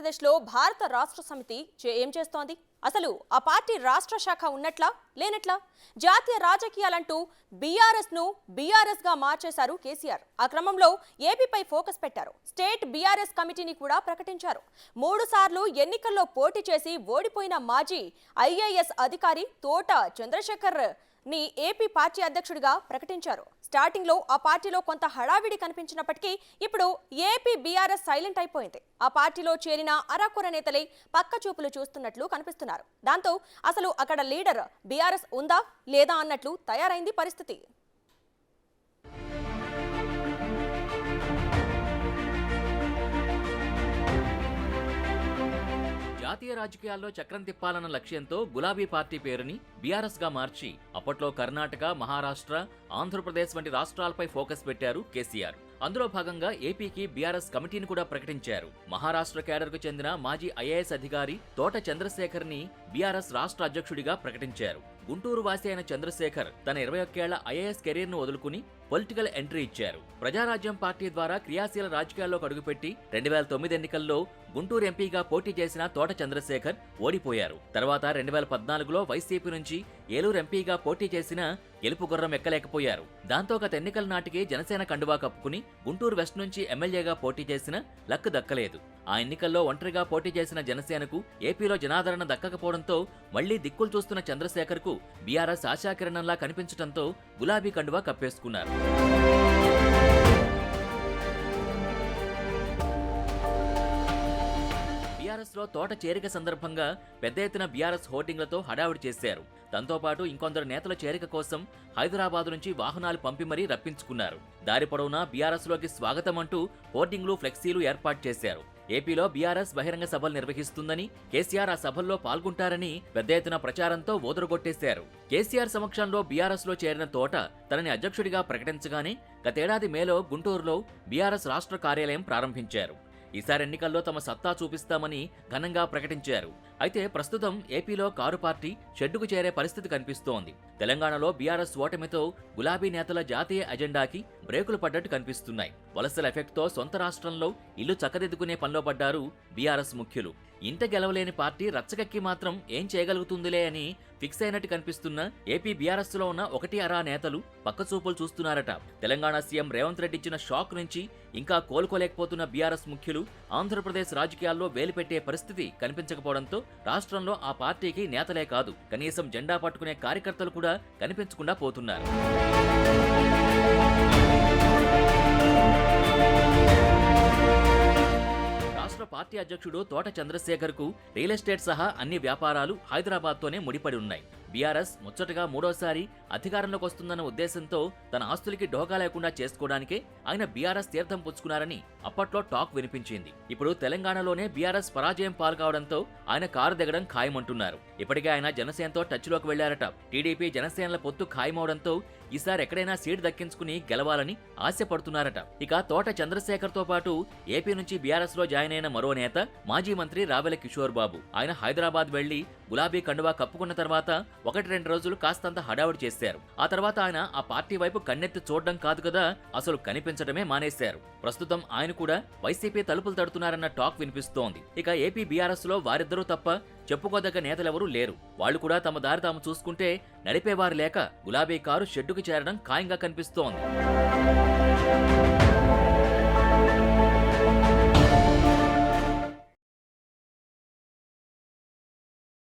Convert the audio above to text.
ఆంధ్రప్రదేశ్లో భారత రాష్ట్ర సమితి ఏం చేస్తోంది? అసలు ఆ పార్టీ రాష్ట్ర శాఖ ఉన్నట్లా లేనట్లా? జాతీయ రాజకీయాలంటూ బీఆర్ఎస్ గా మార్చేశారు కేసీఆర్. ఆ క్రమంలో ఏపీపై ఫోకస్ పెట్టారు. స్టేట్ బీఆర్ఎస్ కమిటీని కూడా ప్రకటించారు. 3 సార్లు ఎన్నికల్లో పోటీ చేసి ఓడిపోయిన మాజీ ఐఏఎస్ అధికారి తోట చంద్రశేఖర్ ని ఏపీ పార్టీ అధ్యక్షుడిగా ప్రకటించారు. స్టార్టింగ్ లో ఆ పార్టీలో కొంత హడావిడి కనిపించినప్పటికీ ఇప్పుడు ఏపీ బీఆర్ఎస్ సైలెంట్ అయిపోయింది. ఆ పార్టీలో చేరిన అరాకొర నేతలే పక్క చూపులు చూస్తున్నట్లు కనిపిస్తున్నారు. దాంతో అసలు అక్కడ లీడర్ బీఆర్ఎస్ ఉందా లేదా అన్నట్లు తయారైంది పరిస్థితి. జాతీయ రాజకీయాల్లో చక్రం తిప్పాలన్న లక్ష్యంతో గులాబీ పార్టీ పేరుని బీఆర్ఎస్ గా మార్చి అప్పట్లో కర్ణాటక, మహారాష్ట్ర, ఆంధ్రప్రదేశ్ వంటి రాష్ట్రాలపై ఫోకస్ పెట్టారు కేసీఆర్. అందులో భాగంగా ఏపీకి బీఆర్ఎస్ కమిటీని కూడా ప్రకటించారు. మహారాష్ట్ర కేడర్ కు చెందిన మాజీ ఐఏఎస్ అధికారి తోట చంద్రశేఖర్ ని బీఆర్ఎస్ రాష్ట్ర అధ్యక్షుడిగా ప్రకటించారు. గుంటూరు వాసి అయిన చంద్రశేఖర్ తన 21 ఏళ్ల ఐఏఎస్ కెరీర్ ను వదులుకుని పొలిటికల్ ఎంట్రీ ఇచ్చారు. ప్రజారాజ్యం పార్టీ ద్వారా క్రియాశీల రాజకీయాల్లోకి అడుగుపెట్టి 2009 ఎన్నికల్లో గుంటూరు ఎంపీగా పోటీ చేసిన తోట చంద్రశేఖర్ ఓడిపోయారు. తర్వాత 2014లో వైసీపీ నుంచి ఏలూరు ఎంపీగా పోటీ చేసిన గెలుపు గుర్రం ఎక్కలేకపోయారు. దాంతో గత ఎన్నికల నాటికి జనసేన కండువా కప్పుకుని గుంటూరు వెస్ట్ నుంచి ఎమ్మెల్యేగా పోటీ చేసిన లక్ దక్కలేదు. ఆ ఎన్నికల్లో ఒంటరిగా పోటీ చేసిన జనసేనకు ఏపీలో జనాదరణ దక్కకపోవడంతో మళ్లీ దిక్కులు చూస్తున్న చంద్రశేఖర్ కు బీఆర్ఎస్ ఆశాకిరణంలా కనిపించడంతో గులాబీ కండువా కప్పేసుకున్నారు. బీఆర్ఎస్ లో తోట చేరిక సందర్భంగా పెద్ద ఎత్తున బీఆర్ఎస్ హోర్డింగ్లతో హడావుడి చేశారు. దాంతో పాటు ఇంకొందరు నేతల చేరిక కోసం హైదరాబాద్ నుంచి వాహనాలు పంపి మరీ రప్పించుకున్నారు. దారి పొడవునా బీఆర్ఎస్ లోకి స్వాగతం అంటూ హోర్డింగ్లు, ఫ్లెక్సీలు ఏర్పాటు చేశారు. ఏపీలో బీఆర్ఎస్ బహిరంగ సభలు నిర్వహిస్తుందని, కేసీఆర్ ఆ సభల్లో పాల్గొంటారని పెద్ద ఎత్తున ప్రచారంతో ఓదరగొట్టేశారు. కేసీఆర్ సమక్షంలో బీఆర్ఎస్ లో చేరిన తోట తనని అధ్యక్షుడిగా ప్రకటించగానే గతేడాది మేలో గుంటూరులో బీఆర్ఎస్ రాష్ట్ర కార్యాలయం ప్రారంభించారు. ఈసారి ఎన్నికల్లో తమ సత్తా చూపిస్తామని ఘనంగా ప్రకటించారు. అయితే ప్రస్తుతం ఏపీలో కారు పార్టీ షెడ్డుకు చేరే పరిస్థితి కనిపిస్తోంది. తెలంగాణలో బీఆర్ఎస్ ఓటమితో గులాబీ నేతల జాతీయ అజెండాకి బ్రేకులు పడ్డట్టు కనిపిస్తున్నాయి. వలసల ఎఫెక్ట్తో సొంత రాష్ట్రంలో ఇల్లు చక్కదిద్దుకునే పనిలో పడ్డారు బీఆర్ఎస్ ముఖ్యులు. ఇంట గెలవలేని పార్టీ రచ్చగక్కి మాత్రం ఏం చేయగలుగుతుందిలే అని ఫిక్స్ అయినట్టు కనిపిస్తున్న ఏపీ బీఆర్ఎస్ లో ఉన్న 1-2 నేతలు పక్కచూపులు చూస్తున్నారట. తెలంగాణ సీఎం రేవంత్ రెడ్డి ఇచ్చిన షాక్ నుంచి ఇంకా కోలుకోలేకపోతున్న బీఆర్ఎస్ ముఖ్యులు ఆంధ్రప్రదేశ్ రాజకీయాల్లో వేలుపెట్టే పరిస్థితి కనిపించకపోవడంతో రాష్ట్రంలో ఆ పార్టీకి నేతలే కాదు, కనీసం జెండా పట్టుకునే కార్యకర్తలు కూడా కనిపించకుండా పోతున్నారు. పార్టీ అధ్యక్షుడు తోట చంద్రశేఖర్ కు రియల్ ఎస్టేట్ సహా అన్ని వ్యాపారాలు హైదరాబాద్ తోనే ముడిపడి ఉన్నాయి. బీఆర్ఎస్ ముచ్చటగా 3వసారి అధికారంలోకి వస్తుందన్న ఉద్దేశంతో తన ఆస్తులకి డోకా లేకుండా చేసుకోవడానికే ఆయన బీఆర్ఎస్ తీర్థం పుచ్చుకున్నారని అప్పట్లో టాక్ వినిపించింది. ఇప్పుడు తెలంగాణలోనే బీఆర్ఎస్ పరాజయం పాల్కావడంతో ఆయన కారు దిగడం ఖాయమంటున్నారు. ఇప్పటికే ఆయన జనసేనతో టచ్ లోకి వెళ్లారట. టీడీపీ జనసేనల పొత్తు ఖాయమవడంతో ఈసారి ఎక్కడైనా సీటు దక్కించుకుని గెలవాలని ఆశపడుతున్నారట. ఇక తోట చంద్రశేఖర్ తో పాటు ఏపీ నుంచి బీఆర్ఎస్ లో జాయిన్ అయిన మరో నేత మాజీ మంత్రి రావెల కిషోర్ బాబు. ఆయన హైదరాబాద్ వెళ్లి గులాబీ కండువా కప్పుకున్న తర్వాత 1-2 రోజులు కాస్తంత హడావుడి చేశారు. ఆ తర్వాత ఆయన ఆ పార్టీ వైపు కన్నెత్తి చూడడం కాదు కదా, అసలు కనిపించడమే మానేశారు. ప్రస్తుతం ఆయన కూడా వైసీపీ తలుపులు తడుతున్నారన్న టాక్ వినిపిస్తోంది. ఇక ఏపీ బీఆర్ఎస్ లో వారిద్దరూ తప్ప చెప్పుకోదగ్గ నేతలెవరూ లేరు. వాళ్లు కూడా తమ దారి తాము చూసుకుంటే నడిపేవారు లేక గులాబీ కారు షెడ్డుకు చేరడం ఖాయంగా కనిపిస్తోంది.